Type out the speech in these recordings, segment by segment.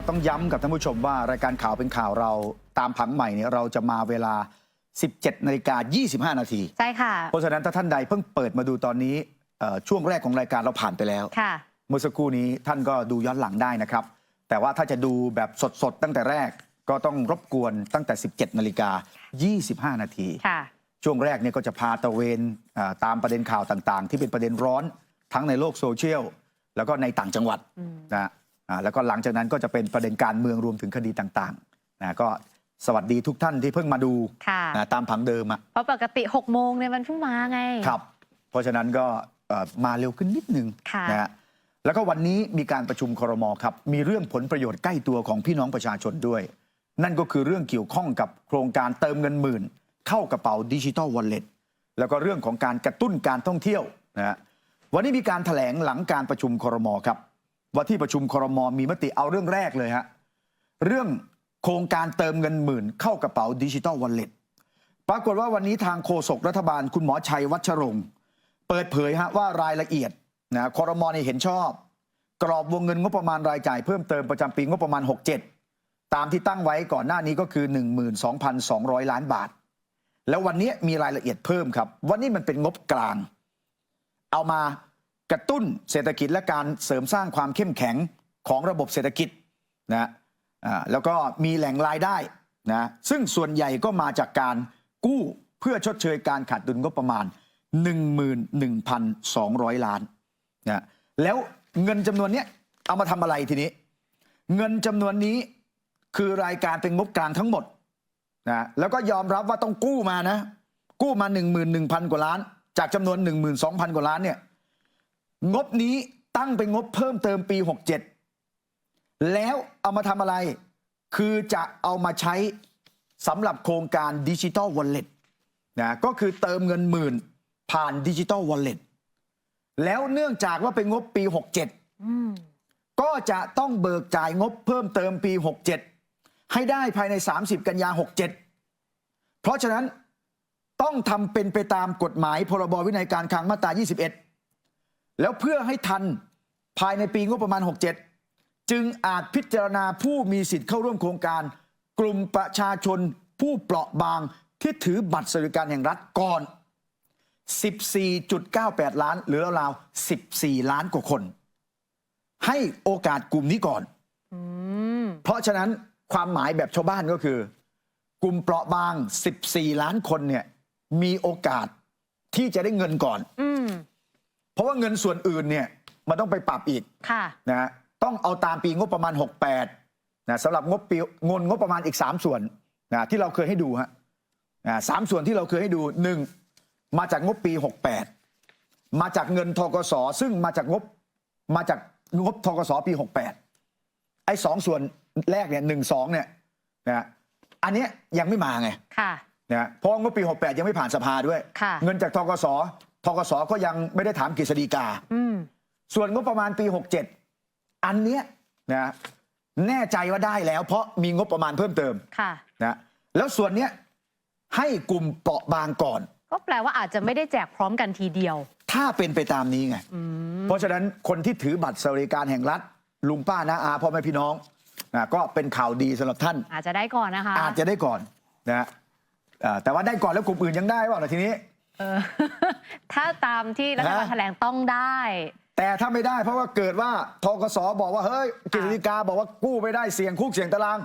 ต้องย้ำกับท่านผู้ชมว่ารายการข่าวเป็นข่าวเราตามผังใหม่เนี่ยเราจะมาเวลา 17:25 นาทีใช่ค่ะเพราะฉะนั้นถ้าท่านใดเพิ่งเปิดมาดูตอนนี้ช่วงแรกของรายการเราผ่านไปแล้วค่ะเมื่อสักครู่นี้ท่านก็ดูย้อนหลังได้นะครับแต่ว่าถ้าจะดูแบบสดๆตั้งแต่แรกก็ต้องรบกวนตั้งแต่ 17:25 นาทีช่วงแรกเนี่ยก็จะพาตะเวนตามประเด็นข่าวต่างๆที่เป็นประเด็นร้อนทั้งในโลกโซเชียลแล้วก็ในต่างจังหวัดนะแล้วก็หลังจากนั้นก็จะเป็นประเด็นการเมืองรวมถึงคดีต่างๆนะก็สวัสดีทุกท่านที่เพิ่งมาดูนะตามผังเดิมเพราะปกติ6 โมงเนี่ยมันเพิ่งมาไงครับเพราะฉะนั้นก็มาเร็วขึ้นนิดนึงนะฮะแล้วก็วันนี้มีการประชุมครม.ครับมีเรื่องผลประโยชน์ใกล้ตัวของพี่น้องประชาชนด้วยนั่นก็คือเรื่องเกี่ยวข้องกับโครงการเติมเงินหมื่นเข้ากระเป๋าดิจิทัลวอลเล็ตแล้วก็เรื่องของการกระตุ้นการท่องเที่ยวนะฮะวันนี้มีการแถลงหลังการประชุมครม.ครับว่าที่ประชุมครม.มีมติเอาเรื่องแรกเลยฮะเรื่องโครงการเติมเงินหมื่นเข้ากระเป๋าดิจิทัลวอลเล็ตปรากฏว่าวันนี้ทางโฆษกรัฐบาลคุณหมอชัยวัชรงค์เปิดเผยฮะว่ารายละเอียดนะครม.เห็นชอบกรอบวงเงินงบประมาณรายจ่ายเพิ่มเติมประจำปีงบประมาณ67ตามที่ตั้งไว้ก่อนหน้านี้ก็คือ 12,200 ล้านบาทแล้ววันนี้มีรายละเอียดเพิ่มครับวันนี้มันเป็นงบกลางเอามากระตุ้นเศรษฐกิจและการเสริมสร้างความเข้มแข็งของระบบเศรษฐกิจนะแล้วก็มีแหล่งรายได้นะซึ่งส่วนใหญ่ก็มาจากการกู้เพื่อชดเชยการขาดดุลงบประมาณ 11,200 ล้านนะแล้วเงินจำนวนนี้เอามาทำอะไรทีนี้เงินจำนวนนี้คือรายการเป็นงบกลางทั้งหมดนะแล้วก็ยอมรับว่าต้องกู้มานะกู้มา 11,000 กว่าล้านจากจำนวน 12,000 กว่าล้านเนี่ยงบนี้ตั้งเป็นงบเพิ่มเติมปี67แล้วเอามาทำอะไรคือจะเอามาใช้สำหรับโครงการดิจิทัลวอลเล็ตนะก็คือเติมเงินหมื่นผ่านดิจิทัลวอลเล็ตแล้วเนื่องจากว่าเป็นงบปี67ก็จะต้องเบิกจ่ายงบเพิ่มเติมปี67ให้ได้ภายใน30 กันยา67เพราะฉะนั้นต้องทำเป็นไปตามกฎหมายพรบวินัยการคลังมาตรา21แล้วเพื่อให้ทันภายในปีงบประมาณ67จึงอาจพิจารณาผู้มีสิทธิ์เข้าร่วมโครงการกลุ่มประชาชนผู้เปราะบางที่ถือบัตรสวัสดิการแห่งรัฐก่อน 14.98 ล้านหรือราวๆ14 ล้านกว่าคนให้โอกาสกลุ่มนี้ก่อนเพราะฉะนั้นความหมายแบบชาวบ้านก็คือกลุ่มเปราะบาง14 ล้านคนเนี่ยมีโอกาสที่จะได้เงินก่อนเพราะว่าเงินส่วนอื่นเนี่ยมันต้องไปปรับอีกนะต้องเอาตามปีงบประมาณ68นะสำหรับงบประมาณอีก3ส่วนนะที่เราเคยให้ดูฮะ3ส่วนที่เราเคยให้ดู1มาจากงบปี68มาจากเงินธกสซึ่งมาจากงบธกสปี68ไอ้2ส่วนแรกเนี่ย1-2เนี่ยนะอันนี้ยังไม่มาไงนะเพราะงบปี68ยังไม่ผ่านสภาด้วยเงินจากธกสก็ยังไม่ได้ถามกฤษฎีกาส่วนงบประมาณปี67อันเนี้ยนะแน่ใจว่าได้แล้วเพราะมีงบประมาณเพิ่มเติมนะแล้วส่วนเนี้ยให้กลุ่มเปราะบางก่อนก็แปลว่าอาจจะไม่ได้แจกพร้อมกันทีเดียวถ้าเป็นไปตามนี้ไงเพราะฉะนั้นคนที่ถือบัตรสวัสดิการแห่งรัฐลุงป้าน้าอาพ่อแม่พี่น้องนะก็เป็นข่าวดีสำหรับท่านอาจจะได้ก่อนนะคะอาจจะได้ก่อนนะแต่ว่าได้ก่อนแล้วกลุ่มอื่นยังได้ว่าทีนี้ถ้าตามที่รัฐบาลแถลงต้องได้แต่ถ้าไม่ได้เพราะว่าเกิดว่าธกสบอกว่าเฮ้ยกฤษฎีกาบอกว่ากู้ไม่ได้เสี่ยงคุกเสี่ยงตาราง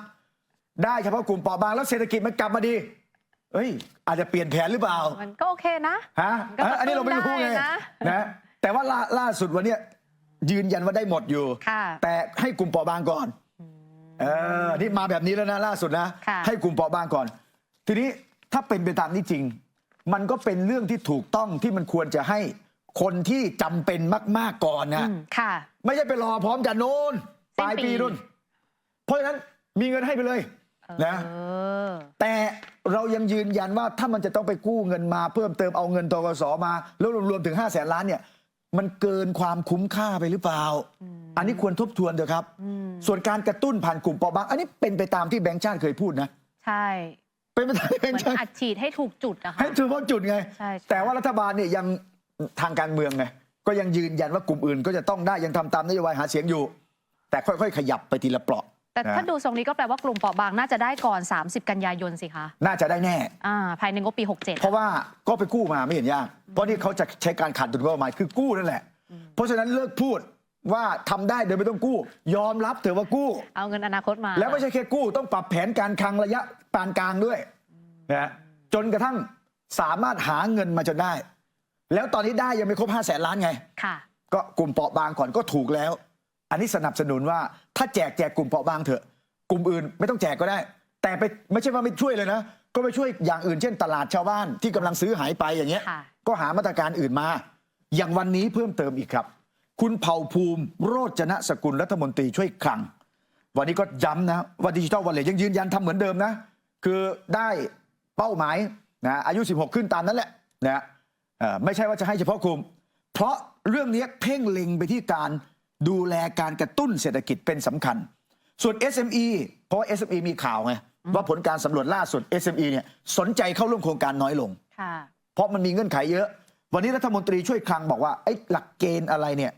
ได้เฉพาะกลุ่มเปราะบางแล้วเศรษฐกิจมันกลับมาดีเอ้ยอาจจะเปลี่ยนแผนหรือเปล่ามันก็โอเคนะอันนี้เราไม่รู้ไงนะแต่ว่าล่าสุดวันนี้ยืนยันว่าได้หมดอยู่แต่ให้กลุ่มเปราะบางก่อนนี่มาแบบนี้แล้วนะล่าสุดนะให้กลุ่มเปราะบางก่อนทีนี้ถ้าเป็นไปตามนี้จริงมันก็เป็นเรื่องที่ถูกต้องที่มันควรจะให้คนที่จำเป็นมากๆก่อนนะไม่ใช่ไปรอพร้อมกันโน้นปลายปีนู่นเพราะฉะนั้นมีเงินให้ไปเลยนะแต่เรายังยืนยันว่าถ้ามันจะต้องไปกู้เงินมาเพิ่มเติมเอาเงินธกสมาแล้วรวมถึง500,000 ล้านเนี่ยมันเกินความคุ้มค่าไปหรือเปล่าอันนี้ควรทบทวนเถอะครับส่วนการกระตุ้นผ่านกลุ่มเปราะบางอันนี้เป็นไปตามที่แบงก์ชาติเคยพูดนะใช่เป็นไปตามที่แบงก์ชาติอัดฉีดให้ถูกจุดนะคะให้ถูกจุดไงแต่ว่ารัฐบาลเนี่ยยังทางการเมืองไงก็ยังยืนยันว่ากลุ่มอื่นก็จะต้องได้ยังทำตามนโยบายหาเสียงอยู่แต่ค่อยๆขยับไปทีละเปราะ แต่ถ้า นะ ดูทรงนี้ก็แปลว่ากลุ่มเปราะบางน่าจะได้ก่อน 30 กันยายนสิคะ น่าจะได้แน่ ภายในงบปี 67 เพราะว่าก็ไปกู้มาไม่เห็นยาก เพราะนี่เขาจะใช้การขาดดุลงบประมาณคือกู้นั่นแหละ เพราะฉะนั้นเลิกพูดว่าทำได้โดยไม่ต้องกู้ ยอมรับเถอะว่ากู้ เอาเงินอนาคตมา แล้วไม่ใช่แค่กู้ต้องปรับแผนการคลังระยะปานกลางด้วยนะจนกระทั่งสามารถหาเงินมาจนได้ แล้วตอนนี้ได้ยังไม่ครบ500,000 ล้านไง ค่ะ ก็กลุ่มเปราะบางก่อนก็ถูกแล้ว อันนี้สนับสนุนว่าถ้าแจกกลุ่มเปราะบางเถอะกลุ่มอื่นไม่ต้องแจกก็ได้ แต่ไปไม่ใช่ว่าไม่ช่วยเลยนะ ก็ไปช่วยอย่างอื่นเช่นตลาดชาวบ้านที่กำลังซื้อหายไปอย่างเงี้ย ค่ะ ก็หามาตรการอื่นมา อย่างวันนี้เพิ่มเติมอีกครับ คุณเผ่าภูมิโรจนสกุลรัฐมนตรีช่วยคลัง วันนี้ก็ย้ำนะว่าดิจิทัลวอลเล็ตยังยืนยันทำเหมือนเดิมนะ คือได้เป้าหมายนะอายุ 16 ขึ้นตามนั้นแหละนะไม่ใช่ว่าจะให้เฉพาะกลุ่ม เพราะเรื่องนี้เพ่งเล็งไปที่การดูแลการกระตุ้นเศรษฐกิจเป็นสำคัญ ส่วน SME เพราะว่า SME มีข่าวไงว่าผลการสำรวจล่าสุด SME เนี่ยสนใจเข้าร่วมโครงการน้อยลง ค่ะ เพราะมันมีเงื่อนไขเยอะ วันนี้รัฐมนตรีช่วยคลังบอกว่าไอ้หลักเกณฑ์อะไรเนี่ย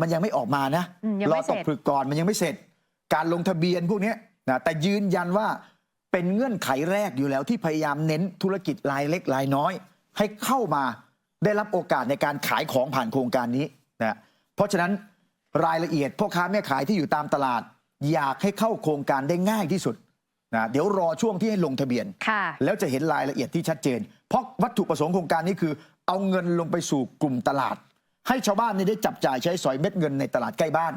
มันยังไม่ออกมานะ ยัง ร ไม่ อ เส ต ร็ ก จ ผลึกก่อนมันยังไม่เสร็จ การลงทะเบียนพวกนี้นะแต่ยืนยันว่าเป็นเงื่อนไขแรกอยู่แล้วที่พยายามเน้นธุรกิจรายเล็กรายน้อย ให้เข้ามาได้รับโอกาสในการขายของผ่านโครงการนี้นะเพราะฉะนั้นรายละเอียดพ่อค้าแม่ขายที่อยู่ตามตลาด อยากให้เข้าโครงการได้ง่ายที่สุดนะเดี๋ยวรอช่วงที่ให้ลงทะเบียน ค่ะ แล้วจะเห็นรายละเอียดที่ชัดเจน เพราะวัตถุประสงค์โครงการนี้คือ เอาเงินลงไปสู่กลุ่มตลาด ให้ชาวบ้านได้จับจ่ายใช้สอยเม็ดเงินในตลาดใกล้บ้าน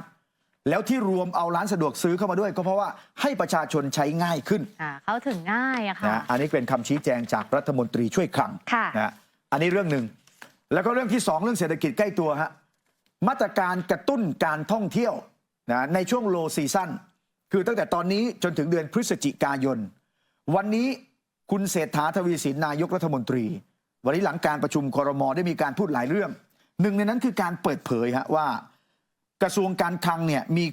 แล้วที่รวมเอาร้านสะดวกซื้อเข้ามาด้วย ก็เพราะว่าให้ประชาชนใช้ง่ายขึ้น เข้าถึงง่ายอะค่ะ นะอันนี้เป็นคำชี้แจงจากรัฐมนตรีช่วยคลัง ค่ะ นะอันนี้เรื่องหนึ่งแล้วก็เรื่องที่สองเรื่องเศรษฐกิจใกล้ตัวฮะมาตรการกระตุ้นการท่องเที่ยวนะในช่วงโลซีซั่นคือตั้งแต่ตอนนี้จนถึงเดือนพฤศจิกายน วันนี้คุณเศรษฐาทวีสินนายกรัฐมนตรี วันนี้หลังการประชุมครม.ได้มีการพูดหลายเรื่อง หนึ่งในนั้นคือการเปิดเผยฮะว่ากระทรวงการคลังเนี่ยมี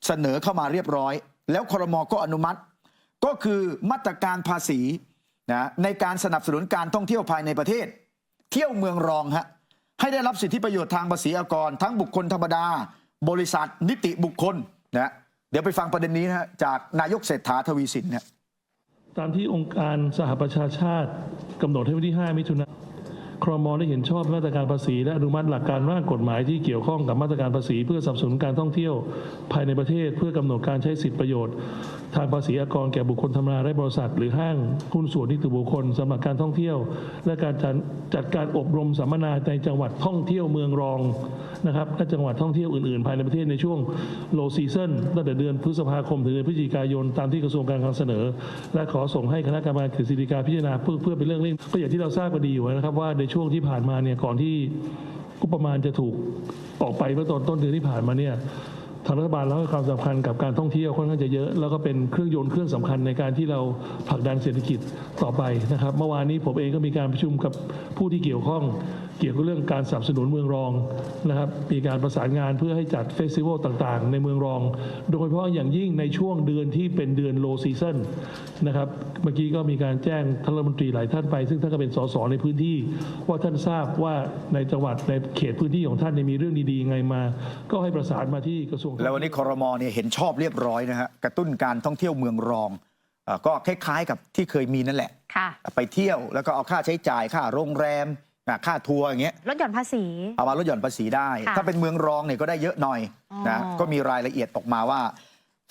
เสนอเข้ามาเรียบร้อย แล้วครม.ก็อนุมัติ ก็คือมาตรการภาษีนะในการสนับสนุนการท่องเที่ยวภายในประเทศ เที่ยวเมืองรองฮะให้ได้รับสิทธิประโยชน์ทางภาษีอากรทั้งบุคคลธรรมดา บริษัทนิติบุคคลนะเดี๋ยวไปฟังประเด็นนี้นะฮะจากนายกเศรษฐาทวีสินนะ ตามที่องค์การสหประชาชาติกำหนดให้วันที่ 5 มิถุนายน ครม.ได้เห็นชอบมาตรการภาษีและอนุมัติหลักการร่างกฎหมายที่เกี่ยวข้องกับมาตรการภาษีเพื่อสนับสนุนการท่องเที่ยวภายในประเทศเพื่อกำหนดการใช้สิทธิประโยชน์ทางภาษีอากรแก่บุคคลธรรมดาและบริษัทหรือห้างหุ้นส่วนนิติบุคคลสำหรับการท่องเที่ยวและการจัดการอบรมสัมมนาในจังหวัดท่องเที่ยวเมืองรองนะครับและจังหวัดท่องเที่ยวอื่นๆภายในประเทศในช่วง low season ตั้งแต่เดือนพฤษภาคมถึงเดือนพฤศจิกายนตามที่กระทรวงการคลังเสนอและขอส่งให้คณะกรรมการกฤษฎีกาพิจารณาเพื่อเป็นเรื่องเร่งก็อย่างที่เราทราบกันดีอยู่นะครับว่าในช่วงที่ผ่านมาเนี่ยก่อนที่งบประมาณจะถูกออกไปเมื่อต้นเดือนที่ผ่านมาเนี่ยทางรัฐบาลเราให้ความสำคัญกับการท่องเที่ยวค่อนข้างจะเยอะแล้วก็เป็นเครื่องยนต์เครื่องสำคัญในการที่เราผลักดันเศรษฐกิจต่อไปนะครับเมื่อวานนี้ผมเองก็มีการประชุมกับผู้ที่เกี่ยวข้องเกี่ยวกับเรื่องการสนับสนุนเมืองรองนะครับมีการประสานงานเพื่อให้จัดเฟสติวัลต่างๆในเมืองรองโดยเฉพาะอย่างยิ่งในช่วงเดือนที่เป็นเดือน low season นะครับเมื่อกี้ก็มีการแจ้งท่านรัฐมนตรีหลายท่านไปซึ่งท่านก็เป็นสสในพื้นที่ว่าท่านทราบว่าในจังหวัดในเขตพื้นที่ของท่านมีเรื่องดีๆยังไงมาก็ให้ประสานมาที่กระทรวง แล้ววันนี้ครม.เนี่ยเห็นชอบเรียบร้อยนะฮะกระตุ้นการท่องเที่ยวเมืองรองก็คล้ายๆกับที่เคยมีนั่นแหละ ค่ะ ไปเที่ยวแล้วก็เอาค่าใช้จ่ายค่าโรงแรมค่าทัวร์อย่างเงี้ย ลดหย่อนภาษี เอามาลดหย่อนภาษีได้ ค่ะ ถ้าเป็นเมืองรองเนี่ยก็ได้เยอะหน่อยนะ อ๋อ ก็มีรายละเอียดออกมาว่า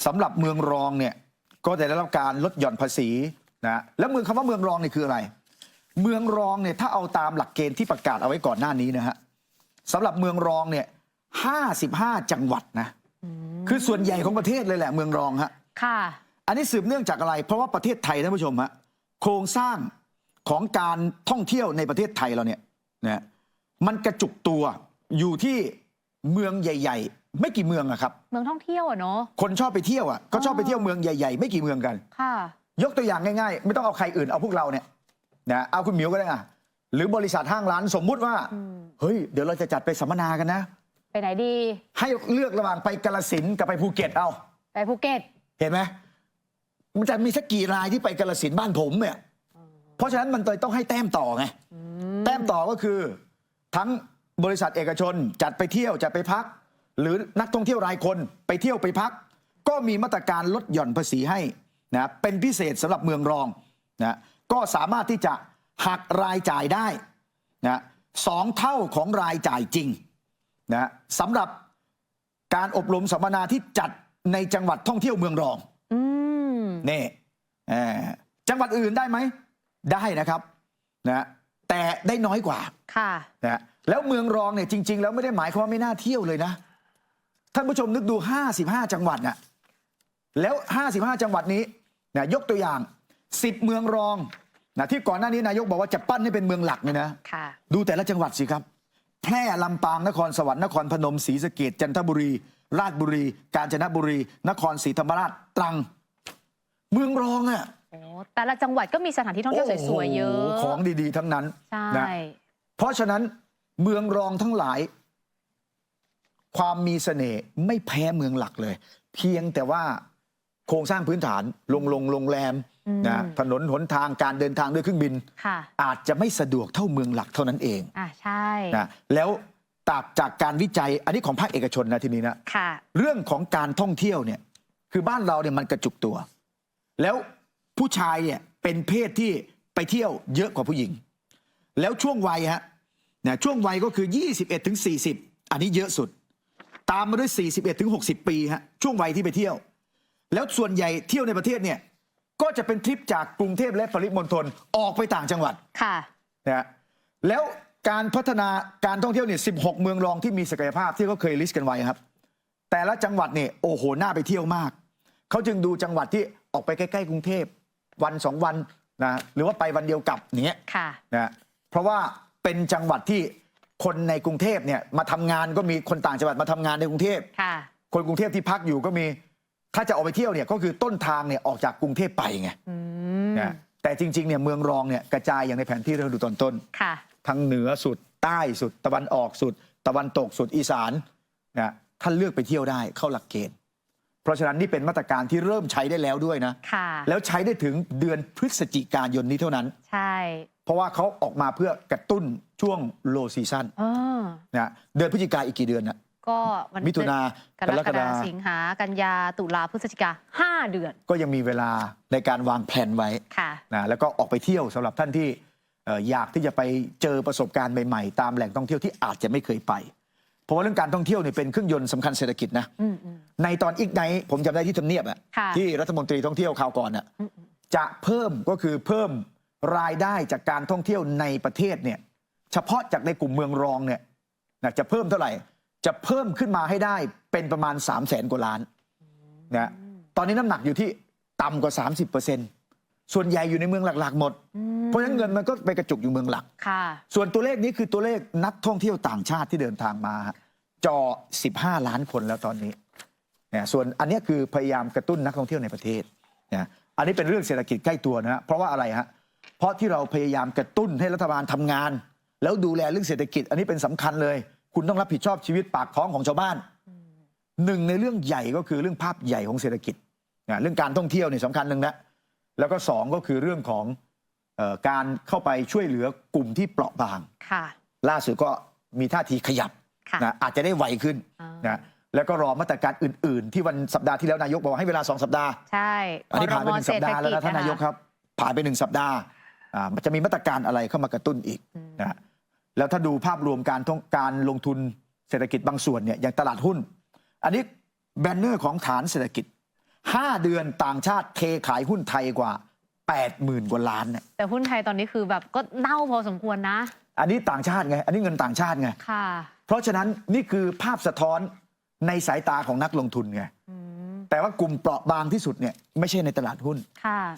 สำหรับเมืองรองเนี่ยก็จะได้รับการลดหย่อนภาษีนะแล้วคำว่าเมืองรองเนี่ยคืออะไร เมืองรองเนี่ยถ้าเอาตามหลักเกณฑ์ที่ประกาศเอาไว้ก่อนหน้านี้นะฮะสำหรับเมืองรองเนี่ย55 จังหวัดนะคือส่วนใหญ่ของประเทศเลยแหละเมืองรองฮะ ค่ะ อันนี้สืบเนื่องจากอะไร เพราะว่าประเทศไทยท่านผู้ชมฮะโครงสร้างของการท่องเที่ยวในประเทศไทยเราเนี่ยนะมันกระจุกตัวอยู่ที่เมืองใหญ่ ๆ ไม่กี่เมืองอะครับ เมืองท่องเที่ยวอะเนาะ คนชอบไปเที่ยวอะก็ชอบไปเที่ยวเมืองใหญ่ๆไม่กี่เมืองกัน ค่ะ ยกตัวอย่างง่ายๆ ไม่ต้องเอาใครอื่นเอาพวกเราเนี่ยนะเอาคุณหมิวก็ได้อะหรือบริษัทห้างร้านสมมุติว่าเฮ้ยเดี๋ยวเราจะจัดไปสัมมนากันนะ ไปไหนดี ให้เลือกระหว่างไปกาฬสินธุ์กับไปภูเก็ตเอา ไปภูเก็ต เห็นไหมมันจะมีสักกี่รายที่ไปกาฬสินธุ์บ้านผมเนี่ยเพราะฉะนั้นมันเลยต้องให้แต้มต่อไงแต้มต่อก็คือทั้งบริษัทเอกชนจัดไปเที่ยวจัดไปพัก หรือนักท่องเที่ยวรายคนไปเที่ยวไปพัก ก็มีมาตรการลดหย่อนภาษีให้นะเป็นพิเศษสำหรับเมืองรองนะก็สามารถที่จะหักรายจ่ายได้นะ2 เท่าของรายจ่ายจริงนะสำหรับการอบรมสัมมนาที่จัดในจังหวัดท่องเที่ยวเมืองรองนี่จังหวัดอื่นได้ไหมได้นะครับนะแต่ได้น้อยกว่าค่ะนะแล้วเมืองรองเนี่ยจริงๆแล้วไม่ได้หมายความว่าไม่น่าเที่ยวเลยนะท่านผู้ชมนึกดู55จังหวัดน่ะแล้ว55จังหวัดนี้นะยกตัวอย่าง10เมืองรองนะที่ก่อนหน้านี้นายกบอกว่าจะปั้นให้เป็นเมืองหลักเนี่ยนะดูแต่ละจังหวัดสิครับแพร่ลำปางนครสวรรค์นครพนมศรีสะเกษจันทบุรีราชบุรีกาญจนบุรีนครศรีธรรมราชตรังเมืองรองอ่ะแต่ละจังหวัดก็มีสถานที่ท่องเที่ยวสวยๆเยอะของดีๆทั้งนั้นใช่นะเพราะฉะนั้นเมืองรองทั้งหลายความมีเสน่ห์ไม่แพ้เมืองหลักเลยเพียงแต่ว่าโครงสร้างพื้นฐานโรงแรมนะถนนหนทางการเดินทางด้วยเครื่องบินอาจจะไม่สะดวกเท่าเมืองหลักเท่านั้นเองใช่นะแล้วจากการวิจัยอันนี้ของภาคเอกชนนะทีนี้นะเรื่องของการท่องเที่ยวเนี่ยคือบ้านเราเนี่ยมันกระจุกตัวแล้วผู้ชายเนี่ยเป็นเพศที่ไปเที่ยวเยอะกว่าผู้หญิงแล้วช่วงวัยฮะนะช่วงวัยก็คือ21 ถึง 40อันนี้เยอะสุดตามมาด้วย41 ถึง 60 ปีฮะช่วงวัยที่ไปเที่ยวแล้วส่วนใหญ่เที่ยวในประเทศเนี่ยก็จะเป็นทริปจากกรุงเทพและปริมณฑลออกไปต่างจังหวัดนะแล้วการพัฒนาการท่องเที่ยวเนี่ย16เมืองรองที่มีศักยภาพที่เขาเคยลิสต์กันไว้ครับแต่ละจังหวัดเนี่ยโอ้โหน่าไปเที่ยวมากเขาจึงดูจังหวัดที่ออกไปใกล้ๆกรุงเทพวัน2 วันนะหรือว่าไปวันเดียวกลับอย่างเงี้ยนะเพราะว่าเป็นจังหวัดที่คนในกรุงเทพเนี่ยมาทำงานก็มีคนต่างจังหวัดมาทำงานในกรุงเทพคนกรุงเทพที่พักอยู่ก็มีถ้าจะออกไปเที่ยวเนี่ยก็คือต้นทางเนี่ยออกจากกรุงเทพไปไงนะแต่จริงๆเนี่ยเมืองรองเนี่ยกระจายอย่างในแผนที่เราดูตอนต้นทั้งเหนือสุดใต้สุดตะวันออกสุดตะวันตกสุดอีสานนะท่านเลือกไปเที่ยวได้เข้าหลักเกณฑ์เพราะฉะนั้นนี่เป็นมาตรการที่เริ่มใช้ได้แล้วด้วยนะแล้วใช้ได้ถึงเดือนพฤศจิกายนนี้เท่านั้นใช่เพราะว่าเขาออกมาเพื่อกระตุ้นช่วงโลซีซั่นนะเดือนพฤศจิกาอีกกี่เดือนนะก็มิถุนากรกฎาสิงหากันยาตุลาพฤศจิกา5 เดือนก็ยังมีเวลาในการวางแผนไว้นะแล้วก็ออกไปเที่ยวสำหรับท่านที่อยากที่จะไปเจอประสบการณ์ใหม่ๆตามแหล่งท่องเที่ยวที่อาจจะไม่เคยไปเพราะว่าเรื่องการท่องเที่ยวเนี่ยเป็นเครื่องยนต์สำคัญเศรษฐกิจนะในตอนอีกไนท์ผมจำได้ที่ทำเนียบที่รัฐมนตรีท่องเที่ยวคราวก่อนจะเพิ่มก็คือเพิ่มรายได้จากการท่องเที่ยวในประเทศเนี่ยเฉพาะจากในกลุ่มเมืองรองเนี่ยจะเพิ่มเท่าไหร่จะเพิ่มขึ้นมาให้ได้เป็นประมาณ300,000 กว่าล้านนะตอนนี้น้ำหนักอยู่ที่ต่ำกว่า 30%ส่วนใหญ่อยู่ในเมืองหลักๆหมดเพราะฉะนั้นเงินมันก็ไปกระจุกอยู่เมืองหลักส่วนตัวเลขนี้คือตัวเลขนักท่องเที่ยวต่างชาติที่เดินทางมาจอ15 ล้านคนแล้วตอนนี้เนี่ยส่วนอันนี้คือพยายามกระตุ้นนักท่องเที่ยวในประเทศนะอันนี้เป็นเรื่องเศรษฐกิจใกล้ตัวนะเพราะว่าอะไรฮะเพราะที่เราพยายามกระตุ้นให้รัฐบาลทำงานแล้วดูแลเรื่องเศรษฐกิจอันนี้เป็นสำคัญเลยคุณต้องรับผิดชอบชีวิตปากท้องของชาวบ้านหนึ่งในเรื่องใหญ่ก็คือเรื่องภาพใหญ่ของเศรษฐกิจเรื่องการท่องเที่ยวนี่สำคัญหนึ่งนะแล้วก็2ก็คือเรื่องของการเข้าไปช่วยเหลือกลุ่มที่เปราะบางล่าสุดก็มีท่าทีขยับนะอาจจะได้ไวขึ้นนะแล้วก็รอมาตรการอื่นๆที่วันสัปดาห์ที่แล้วนายกบอกให้เวลา2 สัปดาห์ใช่อันนี้ผ่านไป1 สัปดาห์แล้วนะท่านนายกครับผ่านไป1 สัปดาห์มันจะมีมาตรการอะไรเข้ามากระตุ้นอีกนะแล้วถ้าดูภาพรวมการลงทุนเศรษฐกิจบางส่วนเนี่ยอย่างตลาดหุ้นอันนี้แบนเนอร์ของฐานเศรษฐกิจ5 เดือนต่างชาติเทขายหุ้นไทยกว่า 80,000 กว่าล้านเนี่ยแต่หุ้นไทยตอนนี้คือแบบก็เน่าพอสมควรนะอันนี้ต่างชาติไงอันนี้เงินต่างชาติไงเพราะฉะนั้นนี่คือภาพสะท้อนในสายตาของนักลงทุนไงแต่ว่ากลุ่มเปราะบางที่สุดเนี่ยไม่ใช่ในตลาดหุ้น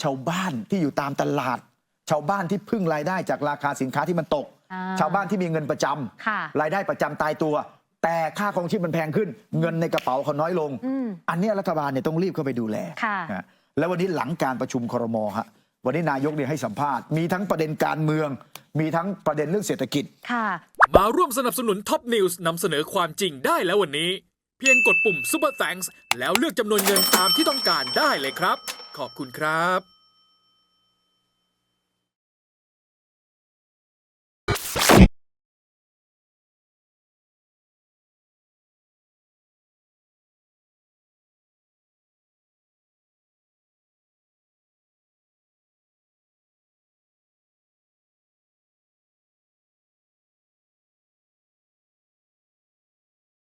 ชาวบ้านที่อยู่ตามตลาดชาวบ้านที่พึ่งรายได้จากราคาสินค้าที่มันตกชาวบ้านที่มีเงินประจำรายได้ประจำตายตัวแต่ค่าครองชีพมันแพงขึ้นเงินในกระเป๋าเขาน้อยลงอันนี้รัฐบาลเนี่ยต้องรีบเข้าไปดูแลแล้ววันนี้หลังการประชุมครม.ฮะวันนี้นายกเนี่ยให้สัมภาษณ์มีทั้งประเด็นการเมืองมีทั้งประเด็นเรื่องเศรษฐกิจมาร่วมสนับสนุนท็อปนิวส์นำเสนอความจริงได้แล้ววันนี้เพียงกดปุ่ม Super Thanks แล้วเลือกจำนวนเงินตามที่ต้องการได้เลยครับขอบคุณครับ